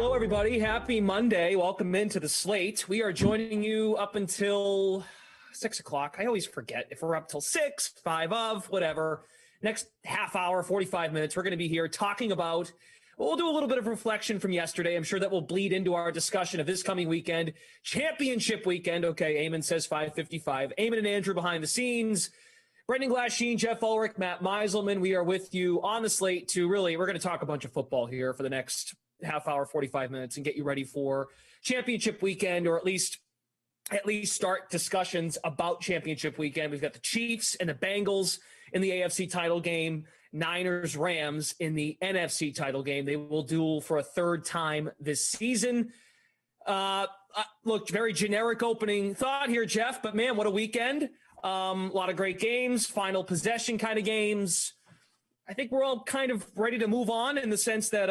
Hello, everybody. Happy Monday. Welcome into the Slate. We are joining you up until 6 o'clock. I always forget if we're up till 6, 5 of, whatever. Next half hour, 45 minutes, we're going to be here talking about, we'll do a little bit of reflection from yesterday. I'm sure that will bleed into our discussion of this coming weekend. Championship weekend. Okay, Eamon says 5:55. Eamon and Andrew behind the scenes. Brendan Glasheen, Jeff Ulrich, Matt Meiselman. We are with you on the Slate to really, we're going to talk a bunch of football here for the next half hour, 45 minutes and get you ready for championship weekend, or at least start discussions about championship weekend. We've got the Chiefs and the Bengals in the AFC title game, Niners, Rams in the NFC title game. They will duel for a third time this season. Look, very generic opening thought here, Jeff, but man, what a weekend. A lot of great games, final possession kind of games. I think we're all kind of ready to move on in the sense that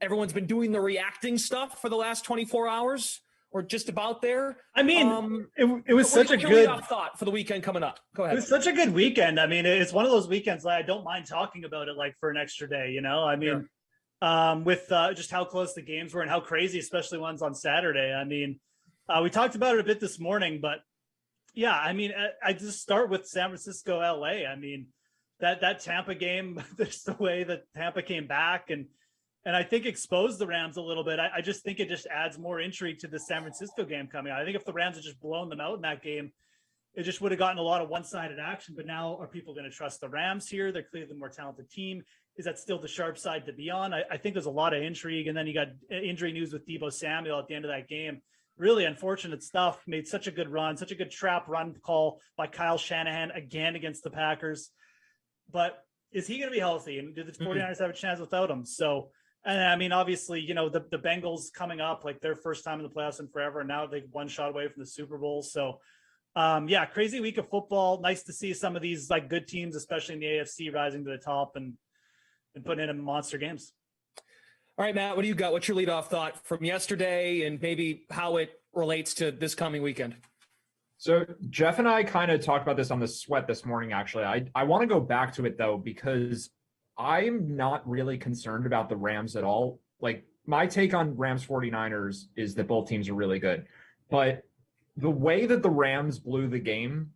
everyone's been doing the reacting stuff for the last 24 hours or just about there. I mean, it was such a good thought for the weekend coming up. Go ahead. It was such a good weekend. I mean, it's one of those weekends that I don't mind talking about it like for an extra day, you know? I mean, with just how close the games were and how crazy, especially ones on Saturday. I mean, we talked about it a bit this morning, but yeah, I mean, I just start with San Francisco, LA. I mean, that Tampa game, just the way that Tampa came back and I think exposed the Rams a little bit. I just think it just adds more intrigue to the San Francisco game coming out. I think if the Rams had just blown them out in that game, it just would have gotten a lot of one-sided action. But now, are people going to trust the Rams here? They're clearly the more talented team. Is that still the sharp side to be on? I think there's a lot of intrigue. And then you got injury news with Deebo Samuel at the end of that game. Really unfortunate stuff. Made such a good run, such a good trap run call by Kyle Shanahan again against the Packers. But is he going to be healthy? And do the 49ers have a chance without him? So, and I mean, obviously, you know, the Bengals coming up, like their first time in the playoffs in forever. And now they're one shot away from the Super Bowl. So, yeah, crazy week of football. Nice to see some of these like good teams, especially in the AFC, rising to the top and putting in monster games. All right, Matt, what do you got? What's your leadoff thought from yesterday and maybe how it relates to this coming weekend? So Jeff and I kind of talked about this on the sweat this morning, actually. I want to go back to it, though, because I'm not really concerned about the Rams at all. Like, my take on Rams 49ers is that both teams are really good. But the way that the Rams blew the game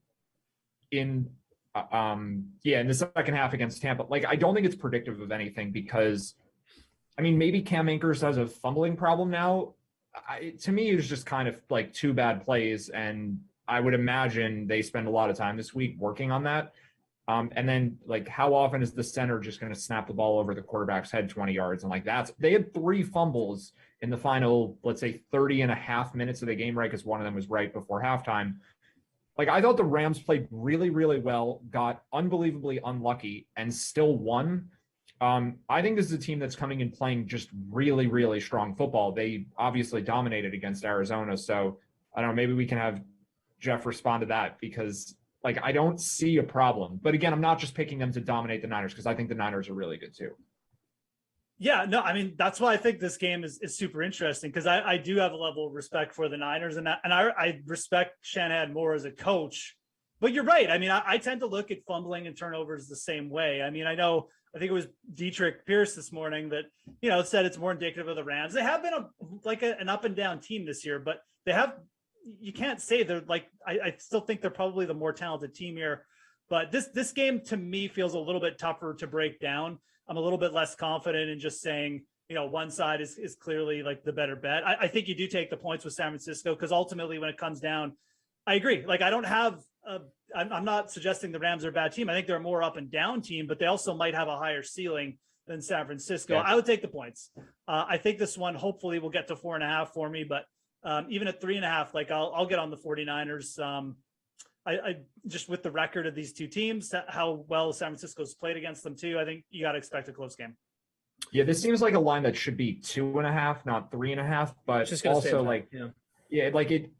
in the second half against Tampa, like, I don't think it's predictive of anything because, I mean, maybe Cam Akers has a fumbling problem now. To me, it was just kind of like two bad plays, and I would imagine they spend a lot of time this week working on that. And then, like, how often is the center just going to snap the ball over the quarterback's head 20 yards? And, like, they had 3 fumbles in the final, let's say, 30 and a half minutes of the game, right? Because one of them was right before halftime. Like, I thought the Rams played really, really well, got unbelievably unlucky, and still won. I think this is a team that's coming and playing just really, really strong football. They obviously dominated against Arizona. So, I don't know, maybe we can have Jeff respond to that because, like, I don't see a problem. But again, I'm not just picking them to dominate the Niners because I think the Niners are really good too. Yeah, no, I mean, that's why I think this game is super interesting because I do have a level of respect for the Niners and I respect Shanahan more as a coach. But you're right. I mean, I tend to look at fumbling and turnovers the same way. I mean, I think it was Dietrich Pierce this morning that, you know, said it's more indicative of the Rams. They have been an up and down team this year, but you can't say they're like, I still think they're probably the more talented team here. But this game to me feels a little bit tougher to break down. I'm a little bit less confident in just saying, you know, one side is clearly like the better bet. I think you do take the points with San Francisco because ultimately when it comes down, I agree. Like, I don't have I'm not suggesting the Rams are a bad team. I think they're a more up and down team, but they also might have a higher ceiling than San Francisco. Yeah. I would take the points. I think this one hopefully will get to 4.5 for me, but even at 3.5, like I'll get on the 49ers. I just with the record of these two teams, how well San Francisco's played against them too, I think you got to expect a close game. Yeah, this seems like a line that should be 2.5, not 3.5, but also like,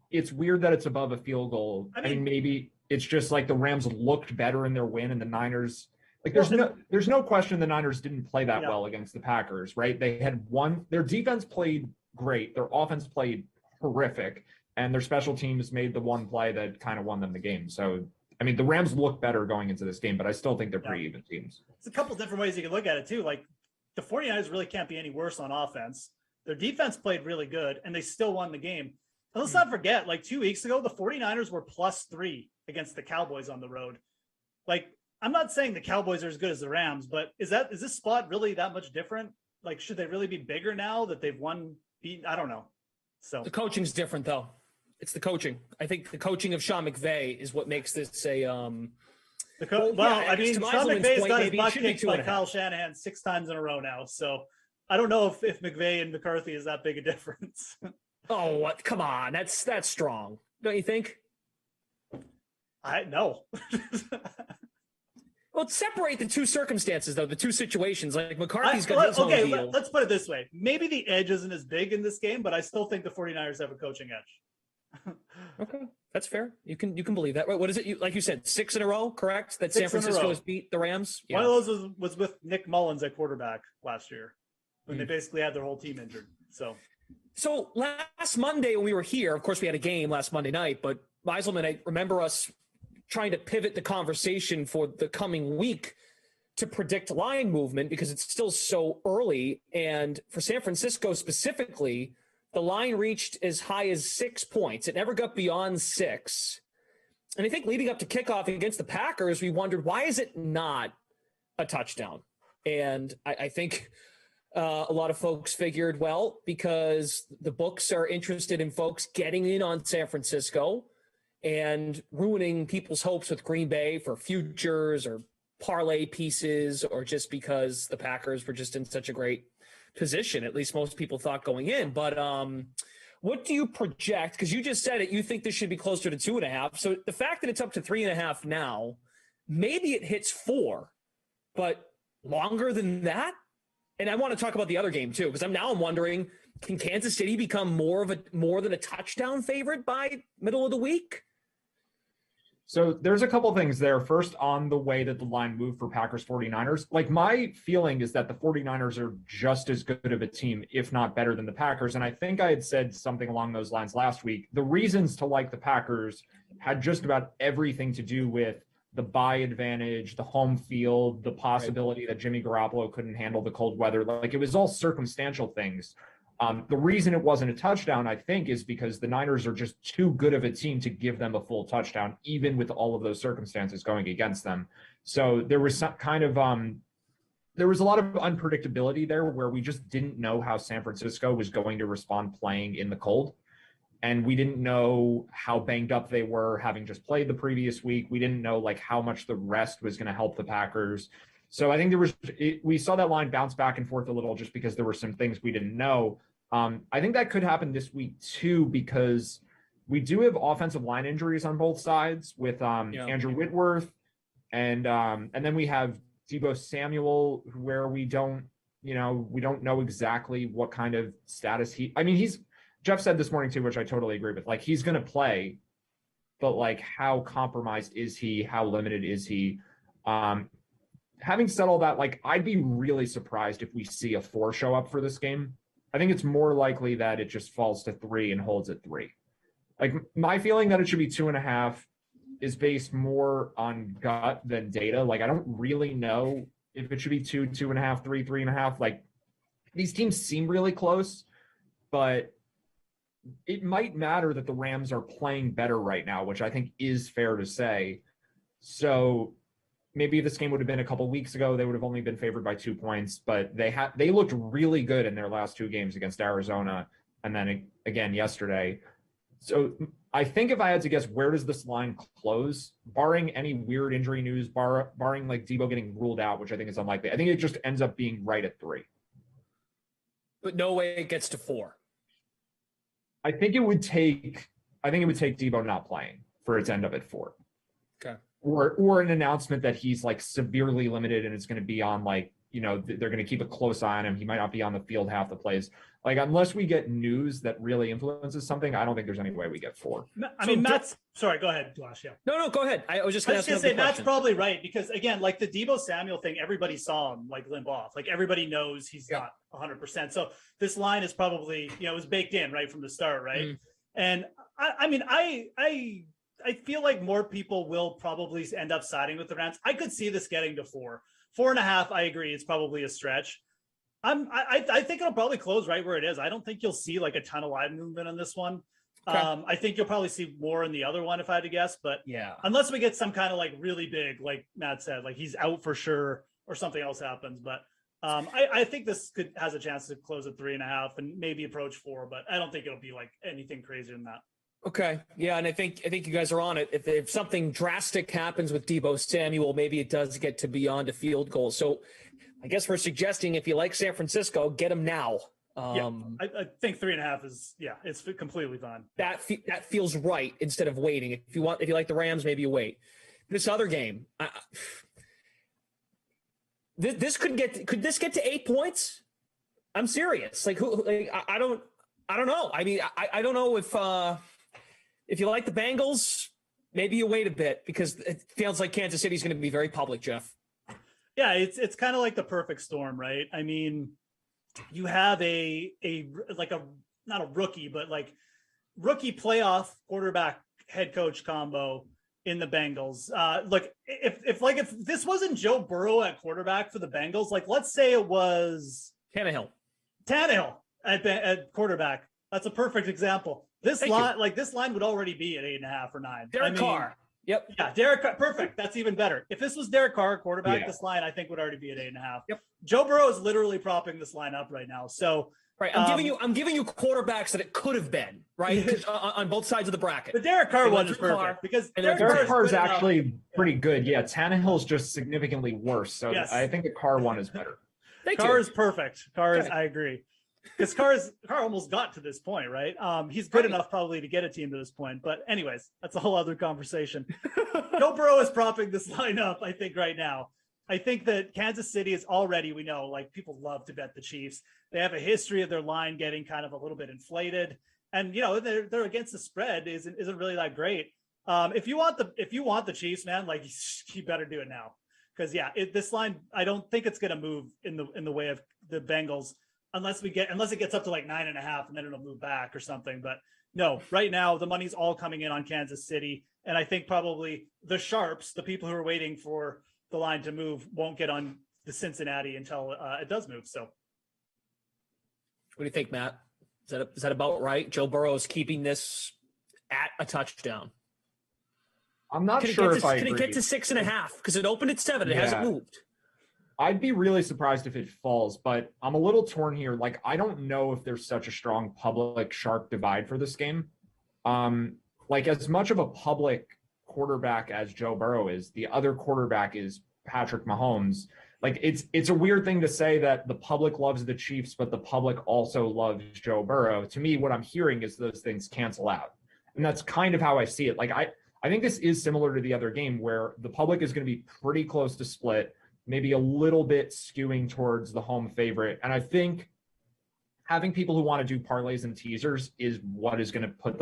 it's weird that it's above a field goal. I mean, maybe it's just like the Rams looked better in their win and the Niners, like there's no question the Niners didn't play that well against the Packers, right? They had their defense played great. Their offense played horrific. And their special teams made the one play that kind of won them the game. So, I mean, the Rams look better going into this game, but I still think they're pretty even teams. It's a couple different ways you can look at it, too. Like, the 49ers really can't be any worse on offense. Their defense played really good, and they still won the game. And let's not forget, like 2 weeks ago, the 49ers were +3 against the Cowboys on the road. Like, I'm not saying the Cowboys are as good as the Rams, but is this spot really that much different? Like, should they really be bigger now that they've beaten? I don't know. So the coaching's different, though. It's the coaching. I think the coaching of Sean McVay is what makes this a. Sean McVay's got his butt kicked by Kyle Shanahan 6 times in a row now. So I don't know if McVay and McCarthy is that big a difference. Oh, what? Come on. That's strong. Don't you think? I know. Well, separate the two circumstances, though, the two situations. Like McCarthy's got his own deal. Let's put it this way. Maybe the edge isn't as big in this game, but I still think the 49ers have a coaching edge. Okay, that's fair. You can believe that. What is it? Like you said, 6 in a row, correct? That San 6 in a Francisco row. has beat the Rams? Yeah. One of those was with Nick Mullins at quarterback last year when they basically had their whole team injured. So last Monday when we were here, of course we had a game last Monday night, but Meiselman, I remember us trying to pivot the conversation for the coming week to predict line movement because it's still so early. And for San Francisco specifically, the line reached as high as 6 points. It never got beyond 6. And I think leading up to kickoff against the Packers, we wondered, why is it not a touchdown? And I think a lot of folks figured, well, because the books are interested in folks getting in on San Francisco and ruining people's hopes with Green Bay for futures or parlay pieces, or just because the Packers were just in such a great position, at least most people thought going in. But what do you project? Because you just said it, you think this should be closer to 2.5. So the fact that it's up to 3.5 now, maybe it hits 4, but longer than that? And I want to talk about the other game too, because I'm wondering, can Kansas City become more than a touchdown favorite by middle of the week? So there's a couple things there. First, on the way that the line moved for Packers 49ers, like my feeling is that the 49ers are just as good of a team, if not better than the Packers. And I think I had said something along those lines last week. The reasons to like the Packers had just about everything to do with the bye advantage, the home field, the possibility that Jimmy Garoppolo couldn't handle the cold weather. Like it was all circumstantial things. The reason it wasn't a touchdown, I think, is because the Niners are just too good of a team to give them a full touchdown, even with all of those circumstances going against them. So there was some kind of there was a lot of unpredictability there where we just didn't know how San Francisco was going to respond playing in the cold. And we didn't know how banged up they were having just played the previous week. We didn't know like how much the rest was going to help the Packers. So I think we saw that line bounce back and forth a little just because there were some things we didn't know. I think that could happen this week too, because we do have offensive line injuries on both sides with Andrew Whitworth and then we have Deebo Samuel, where we don't know exactly what kind of status Jeff said this morning too, which I totally agree with. Like he's going to play, but like how compromised is he? How limited is he? Having said all that, like I'd be really surprised if we see a 4 show up for this game. I think it's more likely that it just falls to 3 and holds at 3. Like my feeling that it should be 2.5 is based more on gut than data. Like I don't really know if it should be 2, 2.5, 3, 3.5. Like these teams seem really close, but it might matter that the Rams are playing better right now, which I think is fair to say. So maybe if this game would have been a couple weeks ago, they would have only been favored by 2 points, but they looked really good in their last 2 games against Arizona and then again yesterday. So I think if I had to guess, where does this line close, barring any weird injury news, barring like Deebo getting ruled out, which I think is unlikely, I think it just ends up being right at 3. But no way it gets to 4. I think it would take Deebo not playing for it to end up at 4. Okay. Or an announcement that he's like severely limited and it's going to be on like, they're going to keep a close eye on him. He might not be on the field half the plays. Like, unless we get news that really influences something, I don't think there's any way we get 4. Sorry, go ahead, Josh. Yeah. No, go ahead. I was just going to say Matt's probably right, because again, like the Deebo Samuel thing, everybody saw him like limp off. Like everybody knows he's not 100%. So this line is probably, it was baked in right from the start, right? And I feel like more people will probably end up siding with the Rams. I could see this getting to 4. 4.5, I agree, it's probably a stretch. I think it'll probably close right where it is. I don't think you'll see like a ton of line movement on this one. Okay. I think you'll probably see more in the other one if I had to guess, but yeah, unless we get some kind of like really big, like Matt said, like he's out for sure or something else happens. But I think this has a chance to close at 3.5 and maybe approach 4, but I don't think it'll be like anything crazier than that. Okay. Yeah, and I think you guys are on it. If something drastic happens with Deebo Samuel, maybe it does get to beyond a field goal. So I guess we're suggesting if you like San Francisco, get them now. I think 3.5 is it's completely fine. That feels right instead of waiting. If you like the Rams, maybe you wait. This other game, could this get to 8 points? I'm serious. Like I don't know. I mean, I don't know if you like the Bengals, maybe you wait a bit because it feels like Kansas City is going to be very public, Jeff. Yeah, it's kind of like the perfect storm, right? I mean, you have a not a rookie, but like rookie playoff quarterback head coach combo in the Bengals. Look, if this wasn't Joe Burrow at quarterback for the Bengals, like let's say it was Tannehill at quarterback. That's a perfect example. This line would already be at 8.5 or 9. Derek Carr. Yep. Yeah, Derek Carr. Perfect. That's even better. If this was Derek Carr quarterback, this line I think would already be at 8.5. Yep. Joe Burrow is literally propping this line up right now. So right, I'm giving you quarterbacks that it could have been, right? On both sides of the bracket. The Derek Carr one is perfect because Derek Carr is actually pretty good. Yeah, Tannehill's just significantly worse. So yes. I think the Carr one is better. Carr is perfect. I agree. Because Carr almost got to this point, right? He's good enough probably to get a team to this point. But anyways, that's a whole other conversation. Joe Burrow is propping this line up, I think, right now. I think that Kansas City is already, we know, like people love to bet the Chiefs. They have a history of their line getting kind of a little bit inflated. And, you know, they're against the spread isn't really that great. If you want the Chiefs, man, like you better do it now. Because, this line, I don't think it's going to move in the way of the Bengals. Unless it gets up to like 9.5 and then it'll move back or something. But no, right now the money's all coming in on Kansas City. And I think probably the sharps, the people who are waiting for the line to move, won't get on the Cincinnati until it does move. So what do you think, Matt? Is that about right? Joe Burrow is keeping this at a touchdown. I'm not sure if I agree. Can it get to 6.5? Because it opened at 7. It hasn't moved. I'd be really surprised if it falls, but I'm a little torn here. Like, I don't know if there's such a strong public sharp divide for this game. Like, as much of a public quarterback as Joe Burrow is, the other quarterback is Patrick Mahomes. Like, it's a weird thing to say that the public loves the Chiefs, but the public also loves Joe Burrow. To me, what I'm hearing is those things cancel out. And that's kind of how I see it. Like, I think this is similar to the other game where the public is going to be pretty close to split, maybe a little bit skewing towards the home favorite. And I think having people who want to do parlays and teasers is what is going to put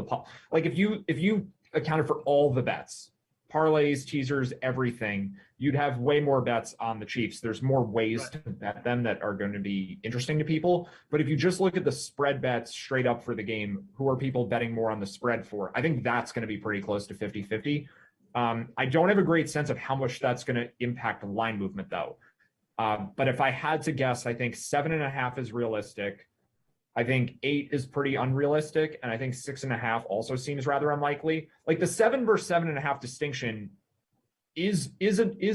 like if you accounted for all the bets, parlays, teasers, everything, you'd have way more bets on the Chiefs. There's more ways to bet them that are going to be interesting to people. But if you just look at the spread bets straight up for the game, who are people betting more on the spread for? I think that's going to be pretty close to 50-50. I don't have a great sense of how much that's going to impact line movement, though. But if I had to guess, I think 7.5 is realistic. I think 8 is pretty unrealistic. And I think 6.5 also seems rather unlikely. Like the 7 versus 7.5 distinction is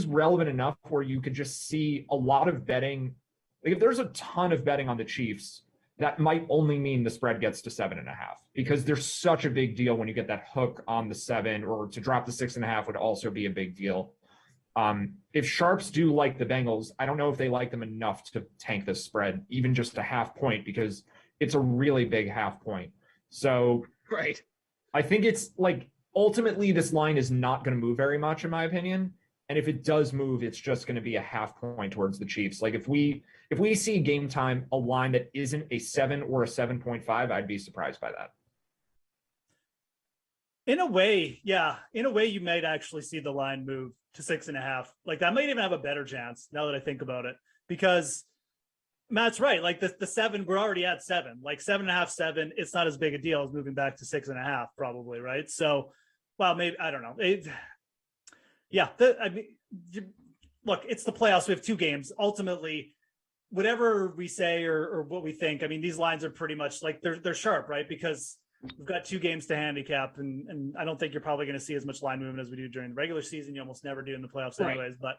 relevant enough where you could just see a lot of betting. Like if there's a ton of betting on the Chiefs, that might only mean the spread gets to 7.5 because there's such a big deal when you get that hook on the 7, or to drop the 6.5 would also be a big deal. If sharps do like the Bengals, I don't know if they like them enough to tank the spread, even just a half point, because it's a really big half point. So right, I think it's like ultimately this line is not going to move very much, in my opinion. And if it does move, it's just going to be a half point towards the Chiefs. Like if we see game time a line that isn't a 7 or a 7.5, I'd be surprised by that. In a way, you might actually see the line move to 6.5. Like that might even have a better chance now that I think about it, because Matt's right. Like the 7, we're already at 7, like 7.5, 7. It's not as big a deal as moving back to 6.5 probably. Right. So, well, maybe, I don't know. Look, it's the playoffs. We have 2 games. Ultimately, whatever we say or what we think, I mean, these lines are pretty much like they're sharp, right? Because we've got 2 games to handicap, and I don't think you're probably going to see as much line movement as we do during the regular season. You almost never do in the playoffs, anyways. Right.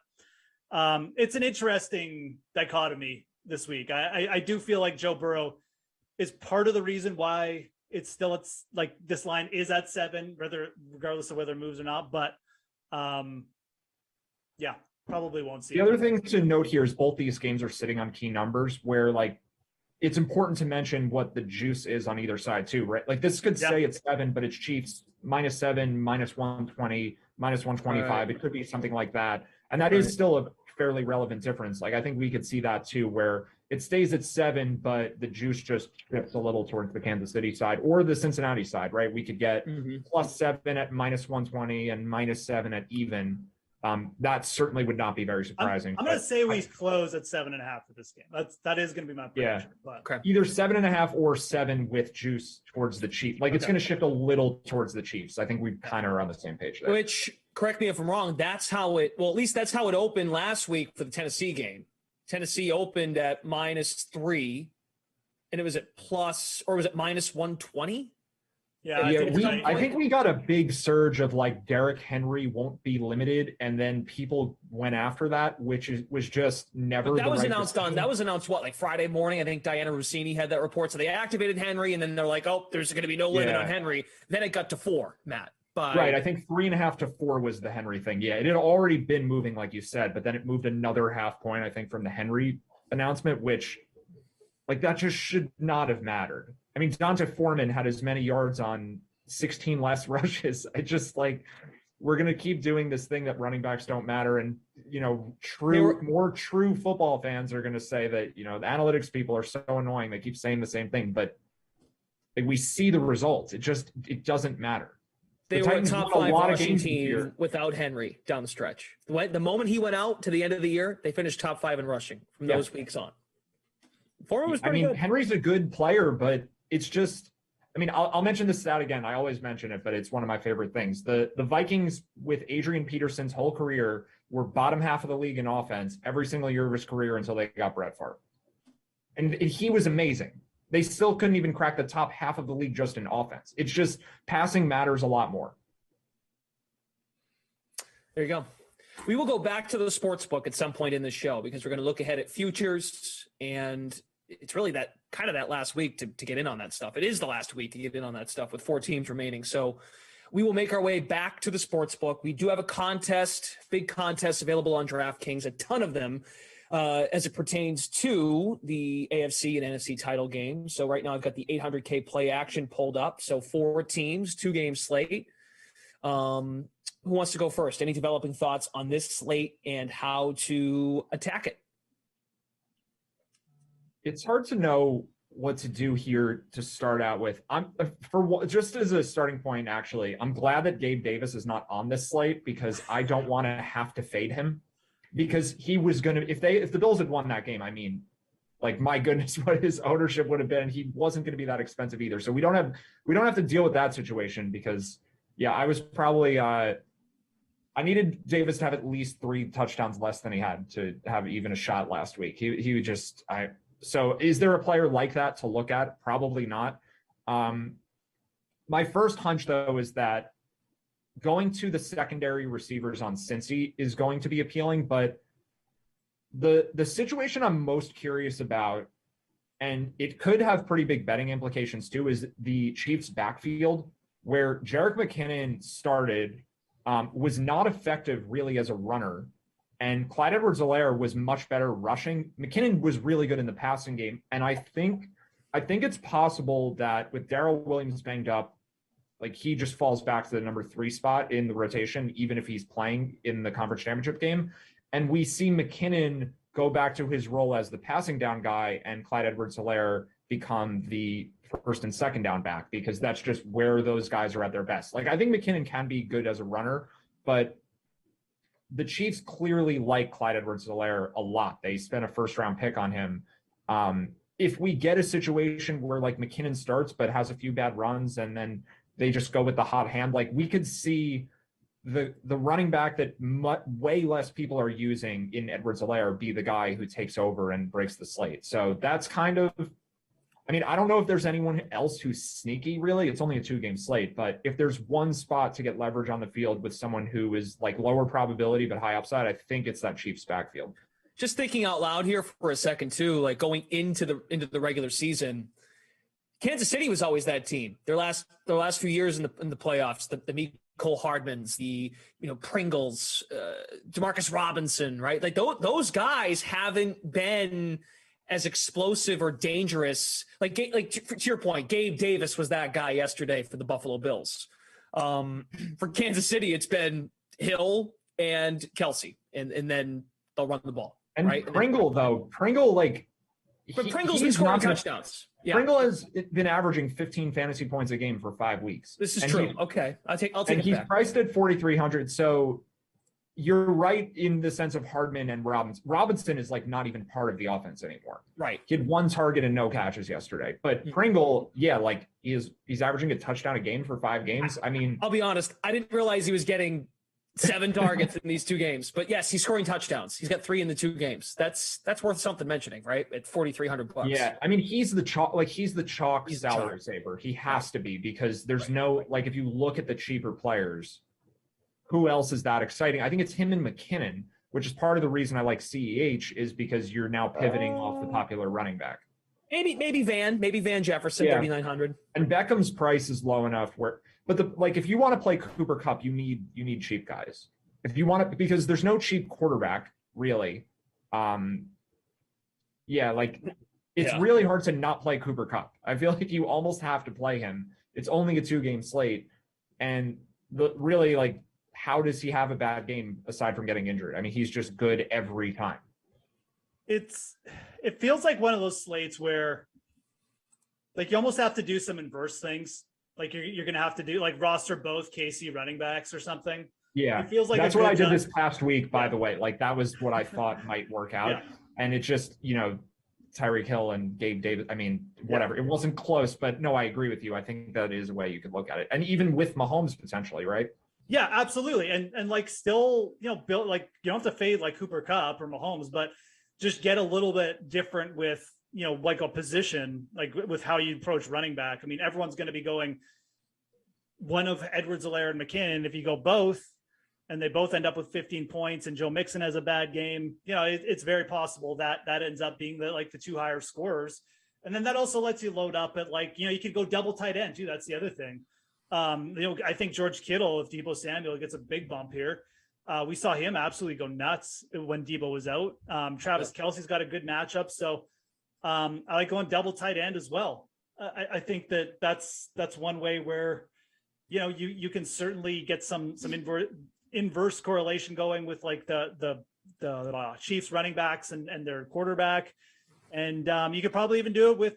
But it's an interesting dichotomy this week. I do feel like Joe Burrow is part of the reason why it's like this line is at 7, regardless of whether it moves or not. But yeah, probably won't see. The other thing to note here is both these games are sitting on key numbers where like it's important to mention what the juice is on either side too, right? Like this could say it's 7, but it's Chiefs -7, -120, -125. Right. It could be something like that. And that is still a fairly relevant difference. Like I think we could see that too, where it stays at 7, but the juice just shifts a little towards the Kansas City side or the Cincinnati side, right? We could get +7 at -120 and -7 at even. That certainly would not be very surprising. I'm going to say we close at 7.5 for this game. That is going to be my prediction. Yeah. But. Either 7.5 or 7 with juice towards the Chiefs. Like it's going to shift a little towards the Chiefs. I think we kind of are on the same page there. Which, correct me if I'm wrong, at least that's how it opened last week for the Tennessee game. Tennessee opened at -3, and it was at -120? Yeah, I think we got a big surge of like Derrick Henry won't be limited, and then people went after that, which was just never. That was announced what, like Friday morning? I think Diana Rossini had that report. So they activated Henry, and then they're like, "Oh, there's going to be no limit on Henry." Then it got to 4, Matt. Right, I think 3.5 to 4 was the Henry thing. Yeah, it had already been moving, like you said, but then it moved another half point, I think, from the Henry announcement, which, like, that just should not have mattered. I mean, Donta Foreman had as many yards on 16 less rushes. I just like, we're going to keep doing this thing that running backs don't matter. And, you know, more true football fans are going to say that, you know, the analytics people are so annoying. They keep saying the same thing, but we see the results. It doesn't matter. They were a top 5 rushing team without Henry down the stretch. The moment he went out to the end of the year, they finished top 5 in rushing from those weeks on. Foreman was pretty good. Henry's a good player, but it's just, I mean, I'll mention this stat again. I always mention it, but it's one of my favorite things. The Vikings with Adrian Peterson's whole career were bottom half of the league in offense every single year of his career until they got Brett Favre. And he was amazing. They still couldn't even crack the top half of the league just in offense. It's just passing matters a lot more. There you go. We will go back to the sports book at some point in the show because we're going to look ahead at futures, and it's really that last week to get in on that stuff. It is the last week to get in on that stuff with 4 teams remaining. So we will make our way back to the sports book. We do have a contest, big contest available on DraftKings, a ton of them as it pertains to the AFC and NFC title game. So right now I've got the 800K play action pulled up. So 4 teams, 2-game slate. Who wants to go first? Any developing thoughts on this slate and how to attack it? It's hard to know what to do here to start out with. Just as a starting point, actually, I'm glad that Gabe Davis is not on this slate because I don't want to have to fade him because he was going to, if the Bills had won that game, I mean, like, my goodness, what his ownership would have been. He wasn't going to be that expensive either. So we don't have to deal with that situation because I was probably, I needed Davis to have at least 3 touchdowns less than he had to have even a shot last week. So is there a player like that to look at? Probably not. My first hunch, though, is that going to the secondary receivers on Cincy is going to be appealing. But the situation I'm most curious about, and it could have pretty big betting implications too, is the Chiefs' backfield, where Jerick McKinnon started, was not effective really as a runner. And Clyde Edwards-Helaire was much better rushing. McKinnon was really good in the passing game. And I think it's possible that with Darrell Williams banged up, like, he just falls back to the number 3 spot in the rotation, even if he's playing in the conference championship game. And we see McKinnon go back to his role as the passing down guy and Clyde Edwards-Helaire become the first and second down back, because that's just where those guys are at their best. Like, I think McKinnon can be good as a runner, but the Chiefs clearly like Clyde Edwards-Helaire a lot. They spent a first-round pick on him. If we get a situation where, like, McKinnon starts but has a few bad runs and then they just go with the hot hand, like, we could see the running back that way less people are using in Edwards-Helaire be the guy who takes over and breaks the slate. So that's kind of, I mean, I don't know if there's anyone else who's sneaky, really. It's only a 2-game slate, but if there's one spot to get leverage on the field with someone who is like lower probability but high upside, I think it's that Chiefs backfield. Just thinking out loud here for a second too, like going into the regular season, Kansas City was always that team. Their last few years in the playoffs, the Mecole Hardmans, the Pringles, Demarcus Robinson, right? Like those guys haven't been as explosive or dangerous. Like to your point, Gabe Davis was that guy yesterday for the Buffalo Bills. For Kansas City, it's been Hill and Kelsey, and then they'll run the ball. And right? Pringle's been scoring touchdowns. Yeah. Pringle has been averaging 15 fantasy points a game for 5 weeks. This is true. Okay, I'll take it back. And he's priced at 4,300. So you're right in the sense of Hardman and Robinson. Robinson is like not even part of the offense anymore. Right. He had 1 target and no catches yesterday. But Pringle, yeah, like he's averaging a touchdown a game for 5 games. I mean, I'll be honest, I didn't realize he was getting 7 targets in these 2 games. But yes, he's scoring touchdowns. He's got 3 in the 2 games. That's worth something mentioning, right? At $4,300. Yeah, I mean, he's the chalk salary saver. He has to be, because there's no, like, if you look at the cheaper players, who else is that exciting? I think it's him and McKinnon, which is part of the reason I like CEH, is because you're now pivoting off the popular running back. Maybe Van Jefferson, 3,900. And Beckham's price is low enough if you want to play Cooper Kupp, you need cheap guys. If you want to, because there's no cheap quarterback really. It's really hard to not play Cooper Kupp. I feel like you almost have to play him. It's only a 2-game slate, and how does he have a bad game aside from getting injured? I mean, he's just good every time. It feels like one of those slates where, like, you almost have to do some inverse things. Like you're going to have to do like roster both KC running backs or something. Yeah, it feels like that's what I did this past week. By the way, like that was what I thought might work out, and it just Tyreek Hill and Gabe Davis. I mean, whatever. It wasn't close, but no, I agree with you. I think that is a way you could look at it, and even with Mahomes potentially, right? Yeah, absolutely. And like still, build, like, you don't have to fade like Cooper Kupp or Mahomes, but just get a little bit different with, like a position, like with how you approach running back. I mean, everyone's going to be going one of Edwards-Helaire and McKinnon. If you go both and they both end up with 15 points and Joe Mixon has a bad game, it's very possible that ends up being the 2 higher scorers. And then that also lets you load up at you could go double tight end too. That's the other thing. I think George Kittle, if Deebo Samuel gets a big bump here, we saw him absolutely go nuts when Deebo was out. Travis Kelce's got a good matchup. So I like going double tight end as well. I think that's one way where, you can certainly get some inverse correlation going with like the Chiefs running backs and their quarterback. And you could probably even do it with,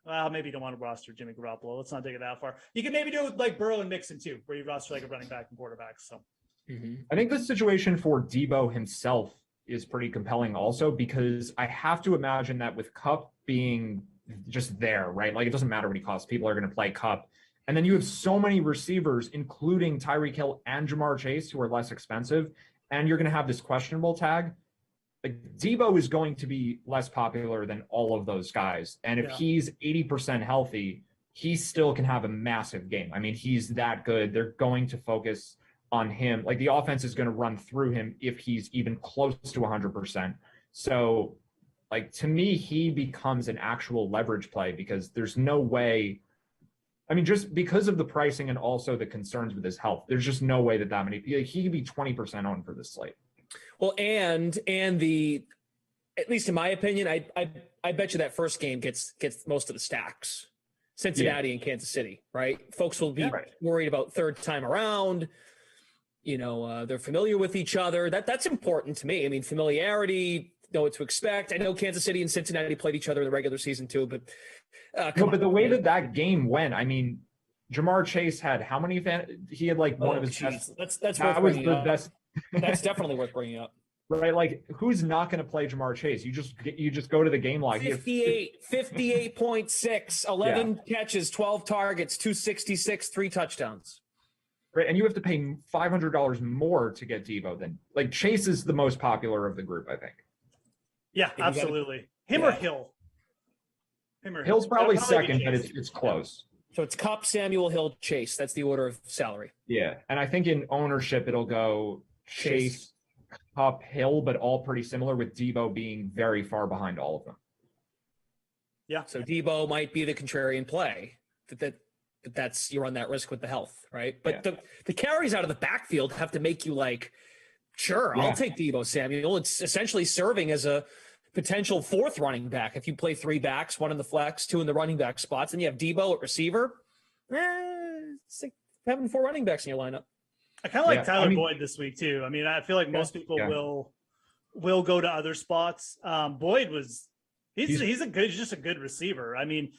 maybe you don't want to roster Jimmy Garoppolo. Let's not take it that far. You can maybe do it with like Burrow and Mixon too, where you roster like a running back and quarterback. So I think the situation for Deebo himself is pretty compelling also, because I have to imagine that with Kupp being just there, right? Like it doesn't matter what he costs. People are going to play Kupp. And then you have so many receivers, including Tyreek Hill and Jamar Chase, who are less expensive. And you're going to have this questionable tag. Like Deebo is going to be less popular than all of those guys. And if he's 80% healthy, he still can have a massive game. I mean, he's that good. They're going to focus on him. Like the offense is going to run through him if he's even close to 100%. So like, to me, he becomes an actual leverage play, because there's no way. I mean, just because of the pricing and also the concerns with his health, there's just no way that many, he could be 20% owned for this slate. Well, and the, at least in my opinion, I bet you that first game gets most of the stacks. Cincinnati and Kansas City, right? Folks will be worried about third time around. They're familiar with each other. That's important to me. I mean, familiarity, know what to expect. I know Kansas City and Cincinnati played each other in the regular season too, but but the way that game went, I mean, Jamar Chase had how many he had like one of his best. That's worth bringing up. Best. That's definitely worth bringing up. Right, like who's not going to play Jamar Chase? You just go to the game log. 58.6, 11 catches, 12 targets, 266, 3 touchdowns. right? And you have to pay $500 more to get Debo than like Chase is the most popular of the group, I think. Yeah, absolutely. Him or Hill. Hill's probably second, but it's close. So it's Cup, Samuel, Hill, Chase. That's the order of salary. Yeah, and I think in ownership it'll go Chase, Cup, Hill, but all pretty similar, with Debo being very far behind all of them. Yeah. So Debo might be the contrarian play. That's you run that risk with the health, right? But the carries out of the backfield have to make you like, sure, I'll take Debo Samuel. It's essentially serving as a potential fourth running back. If you play 3 backs, 1 in the flex, 2 in the running back spots, and you have Debo at receiver, it's like having 4 running backs in your lineup. I kind of like Tyler Boyd this week too. I mean, I feel like most people will go to other spots. Boyd he's just a good receiver. I mean,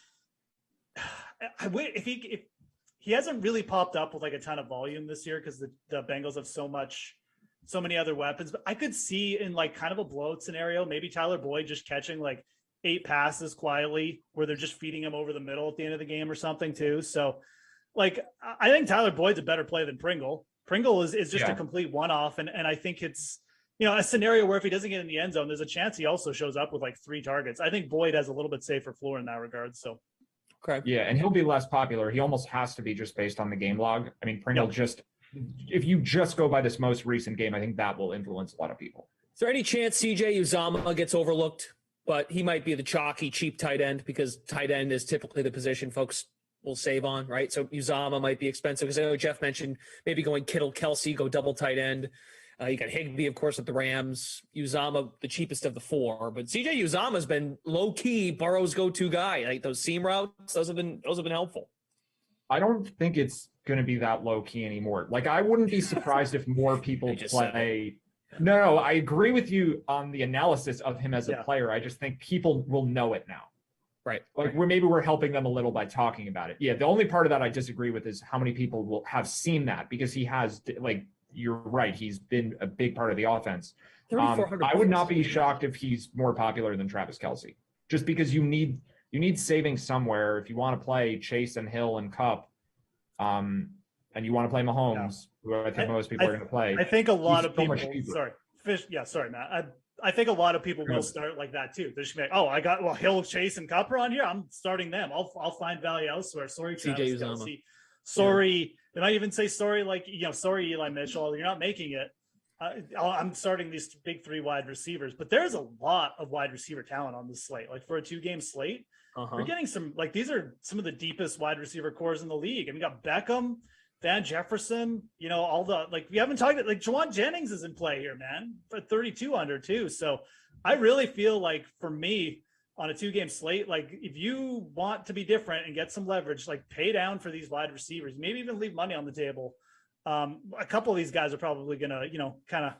if he hasn't really popped up with like a ton of volume this year because the Bengals have so many other weapons, but I could see in like kind of a blowout scenario, maybe Tyler Boyd just catching like 8 passes quietly where they're just feeding him over the middle at the end of the game or something too. So like, I think Tyler Boyd's a better play than Pringle. Pringle is just a complete one-off. And I think it's, a scenario where if he doesn't get in the end zone, there's a chance he also shows up with like 3 targets. I think Boyd has a little bit safer floor in that regard. So, okay. Yeah. And he'll be less popular. He almost has to be just based on the game log. I mean, Pringle if you just go by this most recent game, I think that will influence a lot of people. Is there any chance CJ Uzomah gets overlooked, but he might be the chalky, cheap tight end because tight end is typically the position folks will save on, right? So Uzomah might be expensive because I know Jeff mentioned maybe going Kittle, Kelsey, go double tight end. You got Higbee, of course, with the Rams. Uzomah, the cheapest of the 4, but CJ Uzomah has been low key Burrow's go-to guy. Like those seam routes, those have been helpful. I don't think it's going to be that low key anymore. Like I wouldn't be surprised if more people play. No, I agree with you on the analysis of him as a player. I just think people will know it now. Right. Like we're helping them a little by talking about it. Yeah. The only part of that I disagree with is how many people will have seen that, because he has, like, you're right. He's been a big part of the offense. I would not be shocked if he's more popular than Travis Kelce, just because you need saving somewhere if you want to play Chase and Hill and Cupp, and you want to play Mahomes, who I think most people are going to play. I think a lot of people. Sorry, Matt. I think a lot of people will start like that too. They're just gonna be like, Hill, Chase, and Cup are on here. I'm starting them. I'll find value elsewhere. Sorry, Travis Kelce. Sorry. They might even say sorry, like, sorry, Eli Mitchell, you're not making it. I'm starting these big 3 wide receivers, but there's a lot of wide receiver talent on this slate. Like for a 2-game slate, we're getting some, like, these are some of the deepest wide receiver cores in the league. And we got Beckham, Van Jefferson, all the, like, we haven't talked about, like, Jawan Jennings is in play here, man, for 32 under too. So I really feel like for me on a 2-game slate, like if you want to be different and get some leverage, like pay down for these wide receivers, maybe even leave money on the table. A couple of these guys are probably going to, kind of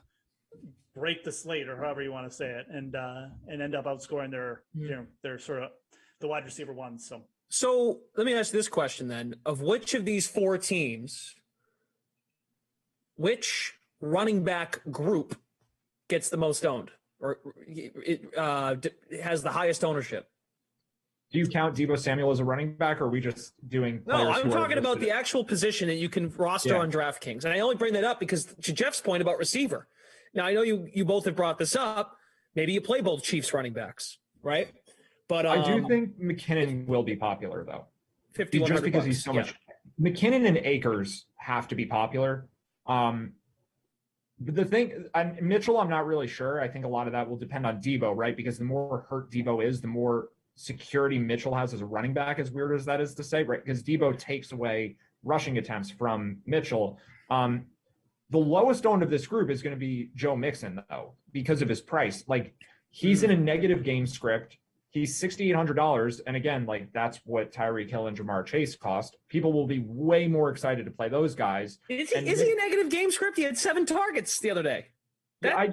break the slate or however you want to say it and end up outscoring their sort of the wide receiver ones. So let me ask this question then: of which of these 4 teams, which running back group gets the most owned, or it has the highest ownership? Do you count Debo Samuel as a running back, or are we just doing? No, I'm talking about the actual position that you can roster on DraftKings, and I only bring that up because to Jeff's point about receiver. Now I know you both have brought this up. Maybe you play both Chiefs running backs, right? But I do think McKinnon will be popular though, just because he's so much. McKinnon and Akers have to be popular. But the thing, Mitchell, I'm not really sure. I think a lot of that will depend on Debo, right? Because the more hurt Debo is, the more security Mitchell has as a running back, as weird as that is to say, right? Because Debo takes away rushing attempts from Mitchell. The lowest owned of this group is going to be Joe Mixon, though, because of his price. Like, he's in a negative game script. He's $6,800. And again, like, that's what Tyreek Hill and Jamar Chase cost. People will be way more excited to play those guys. Is he a negative game script? He had 7 targets the other day. I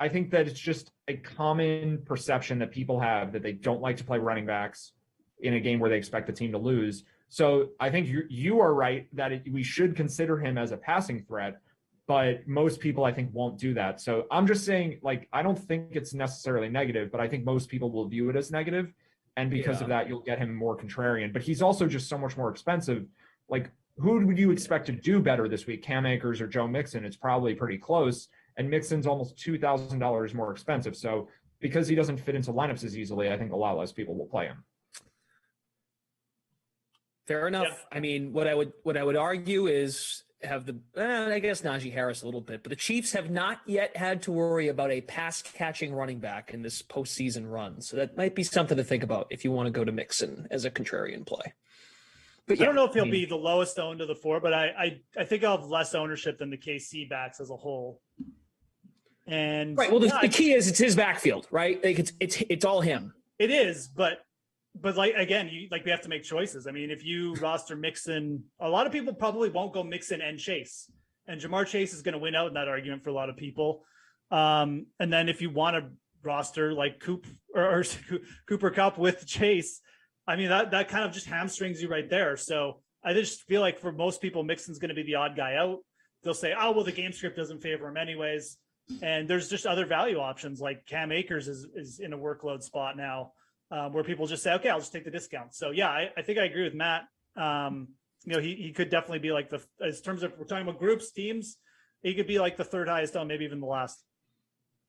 think that it's just a common perception that people have that they don't like to play running backs in a game where they expect the team to lose. So I think you are right that we should consider him as a passing threat, but most people I think won't do that. So I'm just saying, like, I don't think it's necessarily negative, but I think most people will view it as negative. And because of that, you'll get him more contrarian, but he's also just so much more expensive. Like, who would you expect to do better this week, Cam Akers or Joe Mixon? It's probably pretty close, and Mixon's almost $2,000 more expensive. So because he doesn't fit into lineups as easily, I think a lot less people will play him. Fair enough. Yeah. I mean, what I would argue is have I guess Najee Harris a little bit, but the Chiefs have not yet had to worry about a pass catching running back in this postseason run. So that might be something to think about if you want to go to Mixon as a contrarian play. But yeah, I don't know if he'll be the lowest owned of the four, but I think I'll have less ownership than the KC backs as a whole. And right. Well, the key is it's his backfield, right? Like it's all him. It is, but like again, we have to make choices. I mean, if you roster Mixon, a lot of people probably won't go Mixon and Chase, and Jamar Chase is going to win out in that argument for a lot of people. And then if you want to roster like Cooper Kupp with Chase, I mean that kind of just hamstrings you right there. So I just feel like for most people, Mixon's going to be the odd guy out. They'll say, "Oh, well, the game script doesn't favor him anyways." And there's just other value options like Cam Akers is in a workload spot now. Where people just say, okay, I'll just take the discount. So yeah, I think I agree with Matt. He could definitely be like in terms of we're talking about groups, teams, he could be like the third highest on, maybe even the last.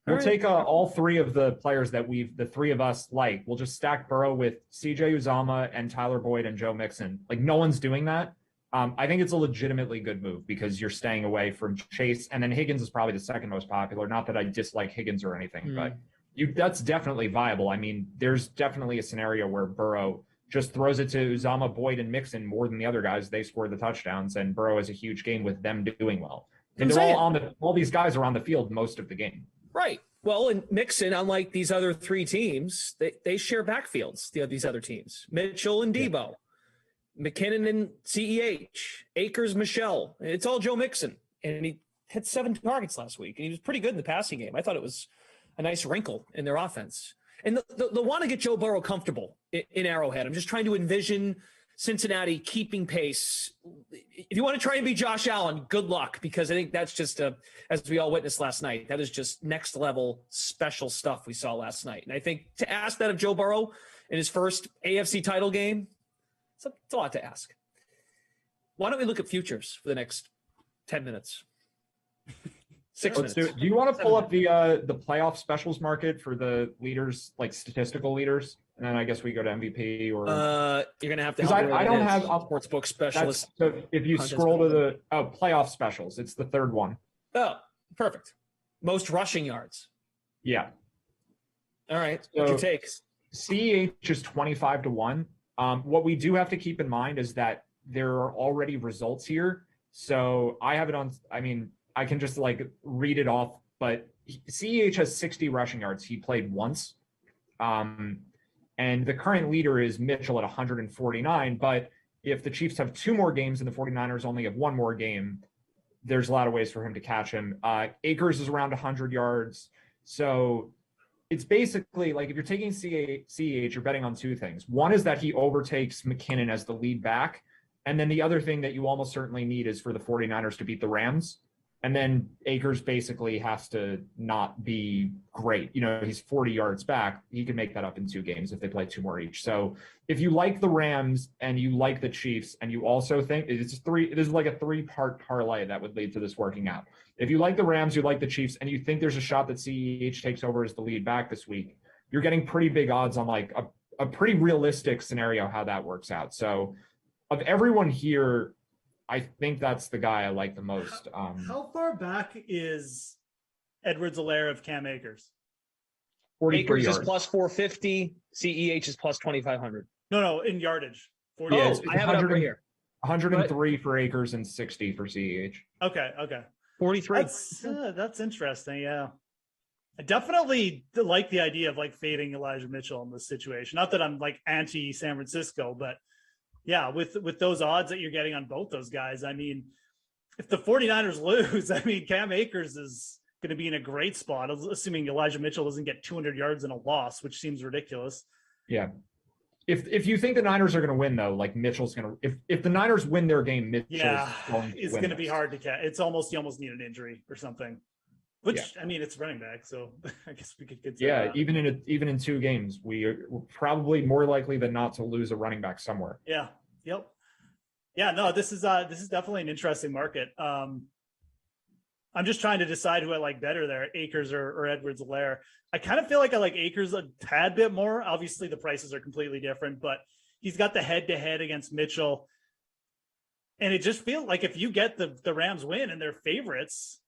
We'll take all three of the players that the three of us like. We'll just stack Burrow with CJ Uzama and Tyler Boyd and Joe Mixon. Like no one's doing that. I think it's a legitimately good move because you're staying away from Chase, and then Higgins is probably the second most popular. Not that I dislike Higgins or anything, but that's definitely viable. I mean, there's definitely a scenario where Burrow just throws it to Uzama, Boyd, and Mixon more than the other guys. They score the touchdowns, and Burrow has a huge game with them doing well. And they're all these guys are on the field most of the game. Right. Well, and Mixon, unlike these other three teams, they share backfields. These other teams, Mitchell and Debo, McKinnon and CEH, Akers, Michelle. It's all Joe Mixon, and he had 7 targets last week, and he was pretty good in the passing game. I thought it was a nice wrinkle in their offense. And they'll want to get Joe Burrow comfortable in Arrowhead. I'm just trying to envision Cincinnati keeping pace. If you want to try and be Josh Allen, good luck, because I think that's just, as we all witnessed last night, that is just next level special stuff we saw last night. And I think to ask that of Joe Burrow in his first AFC title game, it's a lot to ask. Why don't we look at futures for the next 10 minutes? 6 minutes. Do you want to pull up the playoff specials market for the leaders, like statistical leaders, and then I guess we go to MVP or you're gonna have to because I don't have a sportsbook specialist. So if you scroll to the playoff specials, it's the third one. Oh, perfect. Most rushing yards. Yeah. All right. What's your takes? CEH is 25-1. What we do have to keep in mind is that there are already results here. So I have it on. I mean, I can just like read it off, but CEH has 60 rushing yards. He played once. And the current leader is Mitchell at 149. But if the Chiefs have 2 more games and the 49ers only have 1 more game, there's a lot of ways for him to catch him. Akers is around 100 yards. So it's basically like if you're taking CEH, you're betting on 2 things. One is that he overtakes McKinnon as the lead back. And then the other thing that you almost certainly need is for the 49ers to beat the Rams. And then Akers basically has to not be great. You know, he's 40 yards back. He can make that up in 2 games if they play 2 more each. So if you like the Rams and you like the Chiefs and you also think this is like a 3-part parlay that would lead to this working out. If you like the Rams, you like the Chiefs, and you think there's a shot that CEH takes over as the lead back this week, you're getting pretty big odds on like a pretty realistic scenario how that works out. So of everyone here, I think that's the guy I like the most. How far back is Edwards-Helaire of Cam Akers? 43 Akers yards. is plus 450. CEH is plus 2,500. No, in yardage. 40. Yeah, Oh, I have it up right here. 103 for Akers and 60 for CEH. Okay. 43. That's interesting. Yeah, I definitely like the idea of like fading Elijah Mitchell in this situation. Not that I'm like anti San Francisco, but yeah, with those odds that you're getting on both those guys, I mean, if the 49ers lose, I mean, Cam Akers is going to be in a great spot, assuming Elijah Mitchell doesn't get 200 yards in a loss, which seems ridiculous. Yeah. If you think the Niners are going to win, though, like Mitchell's going to – if the Niners win their game, Mitchell's going to be hard to catch. You almost need an injury or something. Which, yeah. I mean, it's running back, so I guess we could consider that. even in 2 games, we're probably more likely than not to lose a running back somewhere. Yeah, yep. Yeah, no, this is definitely an interesting market. I'm just trying to decide who I like better there, Akers or Edwards-Helaire. I kind of feel like I like Akers a tad bit more. Obviously, the prices are completely different, but he's got the head-to-head against Mitchell. And it just feels like if you get the Rams win and they're favorites,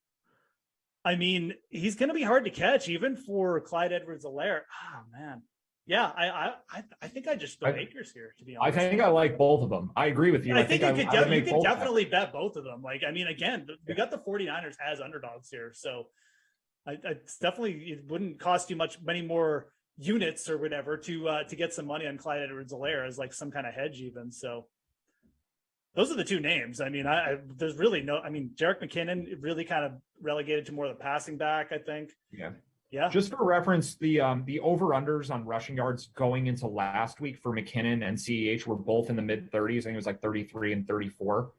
I mean, he's going to be hard to catch, even for Clyde Edwards-Helaire. Oh, man. Yeah, I think I just go Akers here, to be honest. I think I like both of them. I agree with you. I think you could definitely bet. bet both of them. Like, I mean, again, we got the 49ers as underdogs here. So it's definitely, it wouldn't cost you many more units or whatever to get some money on Clyde Edwards-Helaire as like some kind of hedge even. So those are the two names. I mean, there's really Jerick McKinnon really kind of relegated to more of the passing back, I think. Yeah. Yeah. Just for reference, the over-unders on rushing yards going into last week for McKinnon and CEH were both in the mid-30s. I think it was like 33 and 34.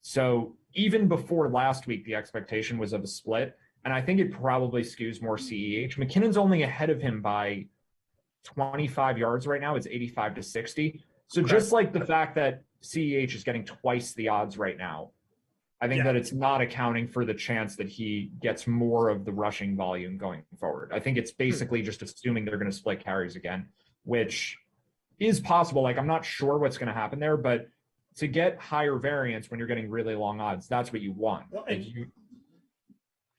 So even before last week, the expectation was of a split. And I think it probably skews more CEH. McKinnon's only ahead of him by 25 yards right now. It's 85 to 60. So just like the fact that CEH is getting twice the odds right now, I think that it's not accounting for the chance that he gets more of the rushing volume going forward. I think it's basically just assuming they're going to split carries again, which is possible. Like, I'm not sure what's going to happen there, but to get higher variance when you're getting really long odds, that's what you want. Well,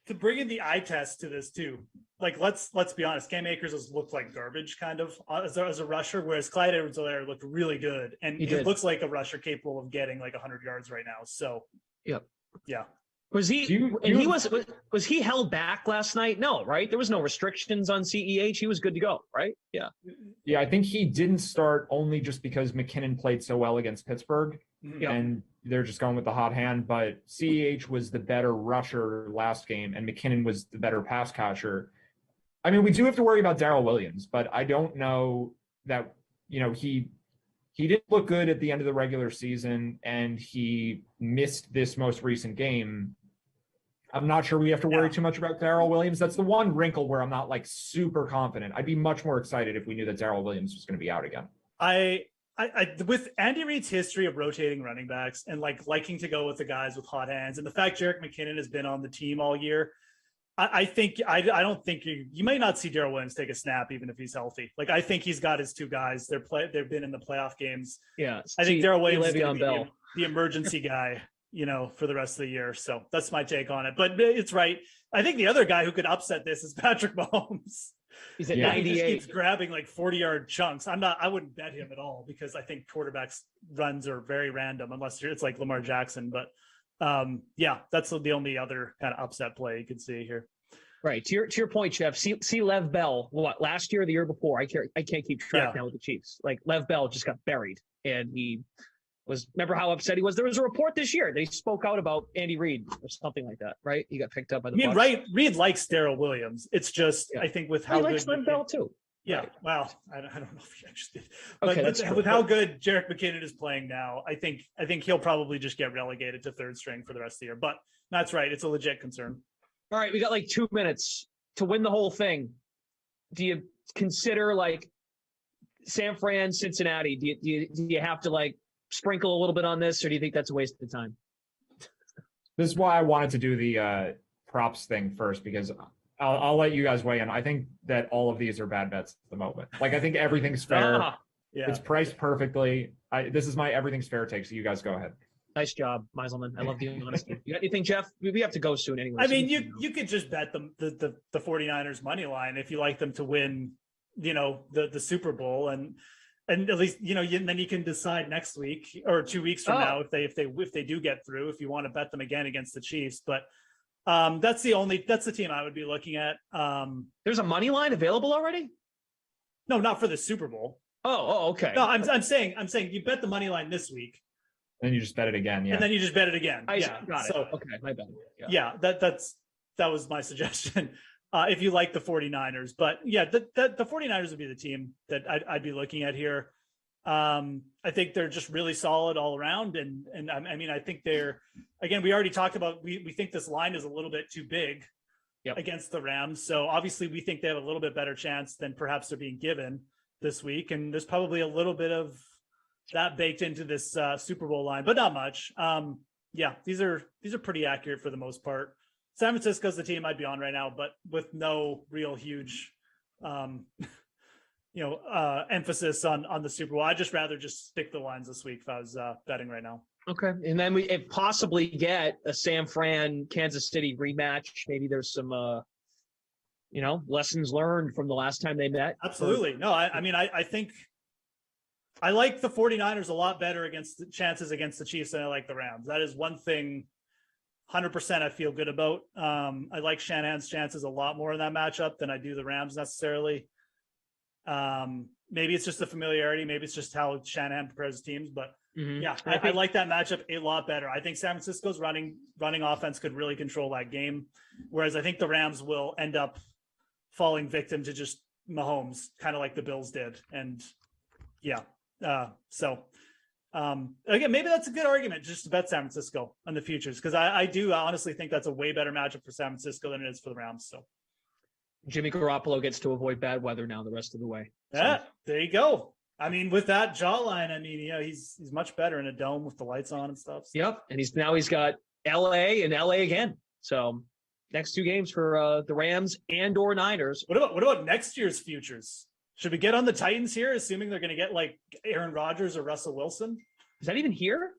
to bring in the eye test to this too, like let's be honest, Cam Akers has looked like garbage kind of as a rusher, whereas Clyde Edwards-Helaire looked really good, and he looks like a rusher capable of getting like 100 yards right now. So yep. Yeah. Was he held back last night? No, right? There was no restrictions on CEH. He was good to go, right? Yeah. Yeah, I think he didn't start only just because McKinnon played so well against Pittsburgh, and they're just going with the hot hand. But CEH was the better rusher last game, and McKinnon was the better pass catcher. I mean, we do have to worry about Darrell Williams, but I don't know that, he didn't look good at the end of the regular season, and he missed this most recent game. I'm not sure we have to worry too much about Darrell Williams. That's the one wrinkle where I'm not like super confident. I'd be much more excited if we knew that Darrell Williams was going to be out again. I with Andy Reid's history of rotating running backs and like liking to go with the guys with hot hands, and the fact Jerick McKinnon has been on the team all year, I don't think you may not see Darrell Williams take a snap even if he's healthy. Like, I think he's got his two guys. They've been in the playoff games. Yeah, I think Darrell Williams is going to be the emergency guy, for the rest of the year. So that's my take on it. But it's right. I think the other guy who could upset this is Patrick Mahomes. He's at 98. He just keeps grabbing like 40-yard chunks. I wouldn't bet him at all because I think quarterbacks runs are very random unless it's like Lamar Jackson. But that's the only other kind of upset play you could see here. Right. To your point, Jeff, see Lev Bell, last year or the year before? I can't keep track now with the Chiefs. Like, Lev Bell just got buried, and he remember how upset he was? There was a report this year that he spoke out about Andy Reid or something like that, right? He got picked up by the Bucs. Right. Reid likes Darrell Williams. It's just, I think with how he likes Lev Bell too. Yeah. Right. Well, I don't know if he actually did. But with how good Jerick McKinnon is playing now, I think he'll probably just get relegated to third string for the rest of the year. But that's right. It's a legit concern. All right, we got like 2 minutes to win the whole thing. Do you consider like San Fran, Cincinnati? Do you have to like sprinkle a little bit on this, or do you think that's a waste of time? This is why I wanted to do the props thing first, because I'll let you guys weigh in. I think that all of these are bad bets at the moment. Like, I think everything's fair. It's priced perfectly. This is my everything's fair take, so you guys go ahead. Nice job, Meiselman. I love the honesty. You got anything, Jeff? We have to go soon anyway. I mean, you could just bet the 49ers money line if you like them to win, the Super Bowl, and at least then you can decide next week or 2 weeks from now if they do get through, if you want to bet them again against the Chiefs. But that's the team I would be looking at. There's a money line available already? No, not for the Super Bowl. Oh, okay. No, I'm saying you bet the money line this week. Then you just bet it again, and then you just bet it again. Got it. Okay, my bad. That was my suggestion. If you like the 49ers, but the 49ers would be the team that I'd be looking at here. I think they're just really solid all around, and I mean, I think we already talked about we think this line is a little bit too big against the Rams. So obviously we think they have a little bit better chance than perhaps they're being given this week, and there's probably a little bit of that baked into this Super Bowl line, but not much. Yeah, these are pretty accurate for the most part. San Francisco's the team I'd be on right now, but with no real huge, emphasis on the Super Bowl. I'd just rather just stick the lines this week if I was betting right now. Okay, and then we possibly get a San Fran Kansas City rematch. Maybe there's some lessons learned from the last time they met. Absolutely. No, I think I like the 49ers a lot better against the chances against the Chiefs than I like the Rams. That is one thing 100% I feel good about. I like Shanahan's chances a lot more in that matchup than I do the Rams necessarily. Maybe it's just the familiarity. Maybe it's just how Shanahan prepares teams. But I like that matchup a lot better. I think San Francisco's running offense could really control that game, whereas I think the Rams will end up falling victim to just Mahomes, kind of like the Bills did. And again, maybe that's a good argument just to bet San Francisco on the futures, because I do honestly think that's a way better matchup for San Francisco than it is for the Rams. So Jimmy Garoppolo gets to avoid bad weather now the rest of the way. Yeah, there you go. I mean, with that jawline, he's much better in a dome with the lights on and stuff. So. Yep, and he's got LA and LA again. So next two games for the Rams and or Niners. What about next year's futures? Should we get on the Titans here, assuming they're going to get like Aaron Rodgers or Russell Wilson? Is that even here?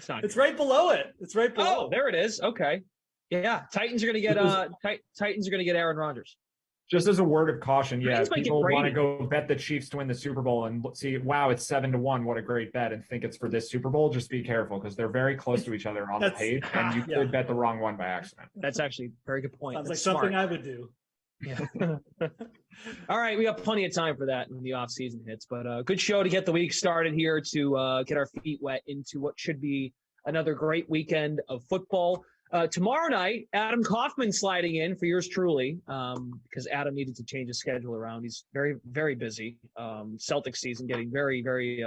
It's right below it. It's right below. Oh, there it is. Okay. Yeah, Titans are going to get Titans are going to get Aaron Rodgers. Just as a word of caution, people want to go bet the Chiefs to win the Super Bowl and see, wow, it's 7-1. What a great bet, and think it's for this Super Bowl. Just be careful because they're very close to each other on the page, and you could bet the wrong one by accident. That's actually a very good point. Sounds like something I would do. Yeah. All right, we got plenty of time for that when the off season hits, but good show to get the week started here to get our feet wet into what should be another great weekend of football. Tomorrow night, Adam Kaufman sliding in for yours truly, because Adam needed to change his schedule around. He's very, very busy. Celtics season getting very, very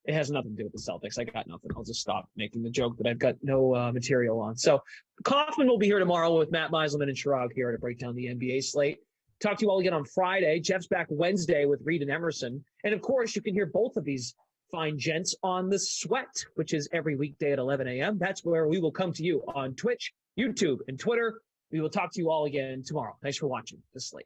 it has nothing to do with the Celtics. I got nothing. I'll just stop making the joke that I've got no material on. So Kaufman will be here tomorrow with Matt Meiselman and Chirag here to break down the NBA slate. Talk to you all again on Friday. Jeff's back Wednesday with Reed and Emerson. And, of course, you can hear both of these fine gents on The Sweat, which is every weekday at 11 a.m. That's where we will come to you on Twitch, YouTube, and Twitter. We will talk to you all again tomorrow. Thanks for watching The Slate.